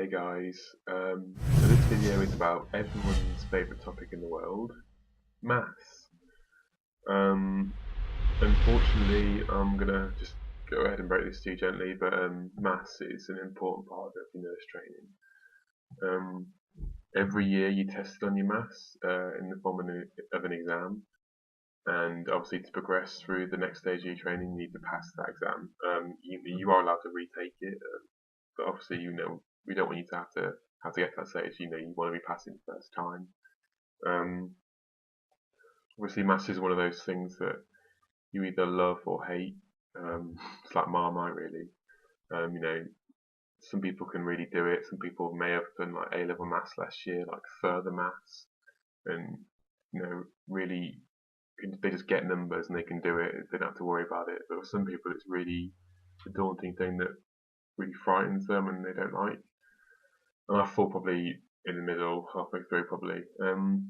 Hey guys, so this video is about everyone's favourite topic in the world, maths. Um, Unfortunately, I'm gonna just go ahead and break this to you gently, but maths is an important part of every nurse training. Every year you test on your maths in the form of an exam, and obviously to progress through the next stage of your training, you need to pass that exam. You are allowed to retake it, but obviously, we don't want you to have to get to that stage. You want to be passing first time. Obviously, maths is one of those things that you either love or hate. It's like Marmite, really. Some people can really do it. Some people may have done like A-level maths last year, like further maths, and really they just get numbers and they can do it. They don't have to worry about it. But for some people, it's really a daunting thing that really frightens them and they don't like. And I fall probably in the middle, halfway through probably. And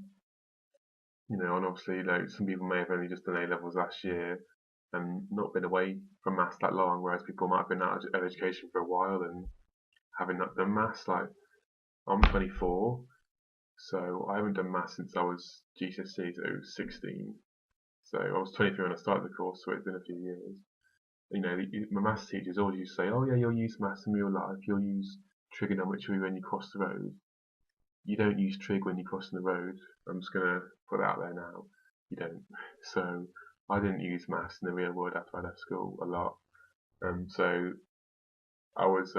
obviously, some people may have only just done A-levels last year and not been away from maths that long, whereas people might have been out of education for a while and having not done maths. Like, I'm 24, so I haven't done maths since I was GCSE, so 16. So I was 23 when I started the course, so it's been a few years. My maths teachers always used to say, "Oh yeah, you'll use maths in real life. You'll use trigonometry when you cross the road. You don't use trig when you're crossing the road." I'm just gonna put that out there now. You don't. So I didn't use maths in the real world after I left school a lot. So I was,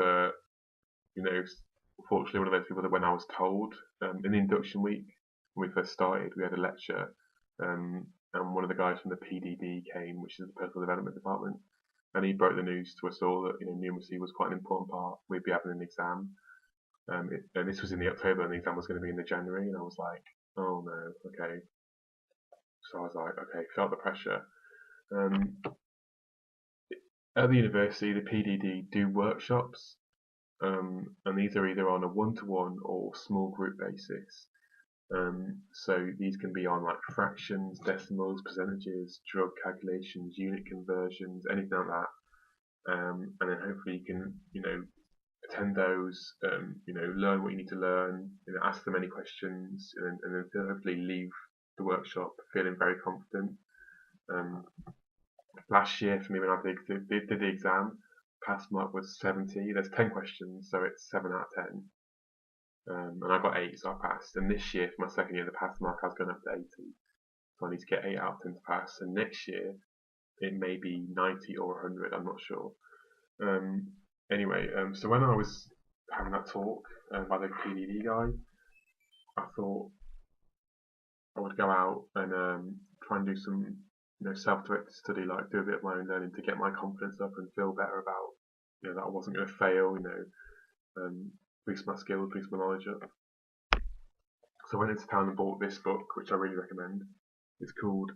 fortunately one of those people that when I was told in the induction week when we first started, we had a lecture, and one of the guys from the PDD came, which is the Personal Development Department, and he broke the news to us all that numeracy was quite an important part. We'd be having an exam. And this was in the October, and the exam was going to be in the January, and I was like, oh no, okay. So I was like, okay, felt the pressure. At the university, the PDD do workshops, and these are either on a one-to-one or small group basis. So these can be on like fractions, decimals, percentages, drug calculations, unit conversions, anything like that. And then hopefully you can, attend those, learn what you need to learn, ask them any questions, and then hopefully leave the workshop feeling very confident. Last year for me when I did the exam, pass mark was 70. There's 10 questions, so it's 7 out of 10. And I got 8, so I passed. And this year, for my second year, the pass mark has gone up to 80. So I need to get 8 out of 10 to pass. And next year, it may be 90 or 100, I'm not sure. Anyway, so when I was having that talk by the PDD guy, I thought I would go out and try and do some, self-directed study, like do a bit of my own learning to get my confidence up and feel better about, that I wasn't going to fail, boost my skills, boost my knowledge up. So I went into town and bought this book, which I really recommend. It's called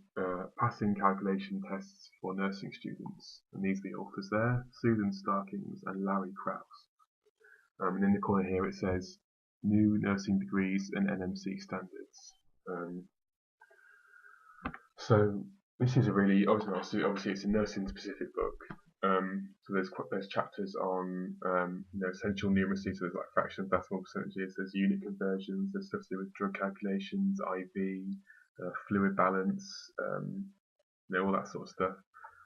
Passing Calculation Tests for Nursing Students, and these are the authors there, Susan Starkings and Larry Krause. And in the corner here it says New Nursing Degrees and NMC Standards. So this is a really, obviously it's a nursing specific book. So there's chapters on essential numeracy, so there's like fractions, decimal percentages, there's unit conversions, there's stuff to do with drug calculations, IV, fluid balance, all that sort of stuff.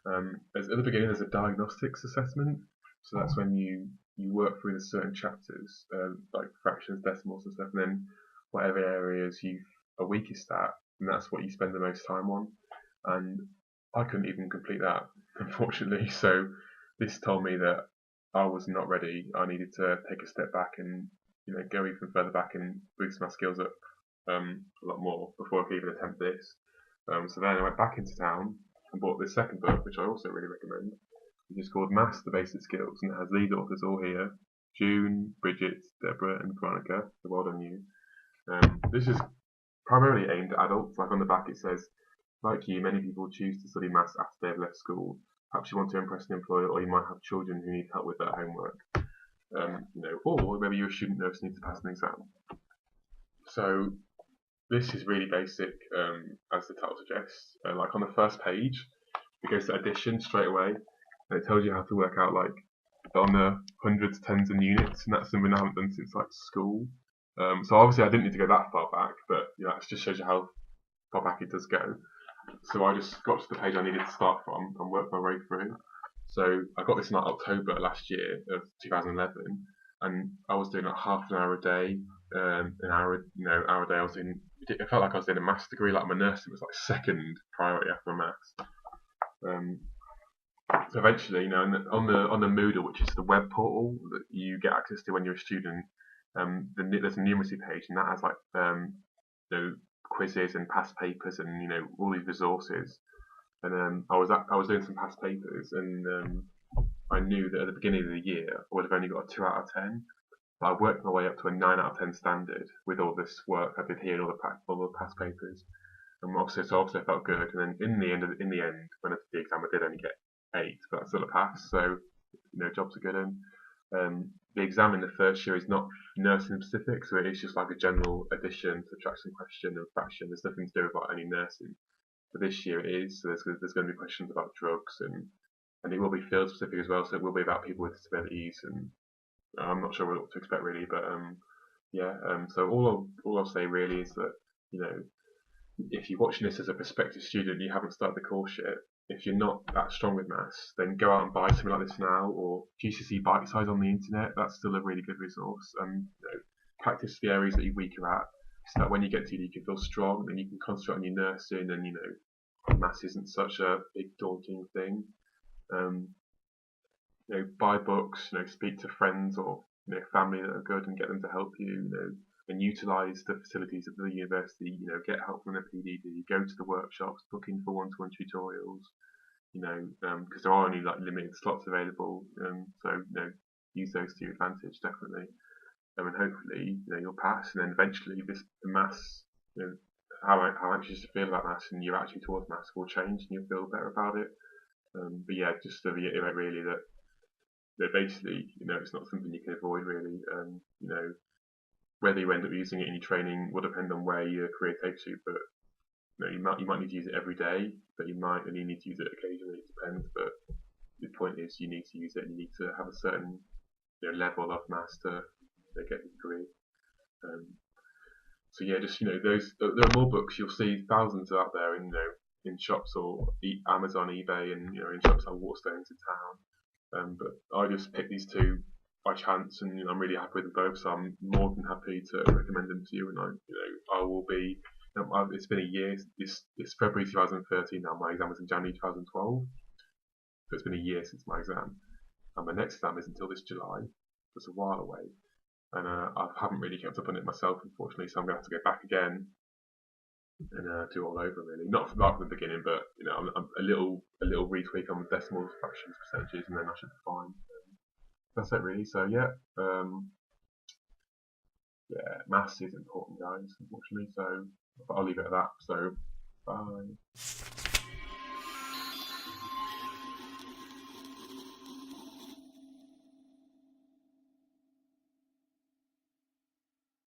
At the beginning there's a diagnostics assessment, so that's when you work through the certain chapters, like fractions, decimals and stuff, and then whatever areas you are weakest at, and that's what you spend the most time on. And I couldn't even complete that, unfortunately, so this told me that I was not ready. I needed to take a step back and go even further back and boost my skills up a lot more before I could even attempt this. So then I went back into town and bought this second book, which I also really recommend, which is called Maths: The Basic Skills, and it has these authors all here: June, Bridget, Deborah, and Veronica. So well done you. This is primarily aimed at adults. Like on the back it says, like you, many people choose to study maths after they have left school. Perhaps you want to impress an employer, or you might have children who need help with their homework. Or maybe you're a student nurse and need to pass an exam. So this is really basic, as the title suggests. Like on the first page, it goes to addition straight away, and it tells you how to work out like on the hundreds, tens, and units, and that's something I haven't done since like school. So obviously I didn't need to go that far back, but that just shows you how far back it does go. So I just got to the page I needed to start from and worked my way through. So I got this in like October last year of 2011, and I was doing like half an hour a day, an hour, hour a day. It felt like I was doing a maths degree. Like my nursing was like second priority after my maths. So eventually, on the Moodle, which is the web portal that you get access to when you're a student, there's a numeracy page, and that has like quizzes and past papers and all these resources. And I was doing some past papers, and I knew that at the beginning of the year I would have only got a 2 out of 10. But I worked my way up to a 9 out of 10 standard with all this work I did here and all the past papers. And obviously I felt good. And then in the end, when I did the exam, I did only get 8, but I still a pass. So jobs are good. And the exam in the first year is not nursing specific, so it is just like a general addition, subtraction, question, and fraction. There's nothing to do with any nursing. But this year it is. So there's going to be questions about drugs, and it will be field specific as well. So it will be about people with disabilities, and I'm not sure what to expect really. But so all I'll say really is that if you're watching this as a prospective student, you haven't started the course yet. If you're not that strong with maths, then go out and buy something like this now, or GCSE Bite Size on the internet. That's still a really good resource. And practice the areas that you're weaker at, so that when you get to uni, you can feel strong, and you can concentrate on your nursing, and maths isn't such a big daunting thing. Buy books, speak to friends or family that are good and get them to help you, and utilise the facilities of the university. Get help from the PDD, go to the workshops, book in for one-to-one tutorials. Because there are only like limited slots available, so use those to your advantage definitely. And hopefully you'll pass, and then eventually the maths, how anxious you feel about maths and your attitude towards maths will change, and you'll feel better about it. But yeah, just to reiterate really that basically, it's not something you can avoid really. Whether you end up using it in your training will depend on where your career takes you. But you might need to use it every day, but you might only need to use it occasionally. It depends. But the point is, you need to use it. And you need to have a certain level of maths to get your degree. So yeah, just there are more books. You'll see thousands out there in shops or Amazon, eBay, and in shops like Waterstones in town. But I just picked these two by chance, and I'm really happy with them both. So I'm more than happy to recommend them to you. And I will be. It's been a year. It's February 2013 now. My exam was in January 2012. So it's been a year since my exam, and my next exam is until this July. It's a while away, and I haven't really kept up on it myself, unfortunately. So I'm going to have to go back again and do all over really. Not from the beginning, but I'm a little retweak on decimals, fractions, percentages, and then I should be fine. That's it really. So yeah, maths is important, guys. Unfortunately, so I'll leave it at that. So bye.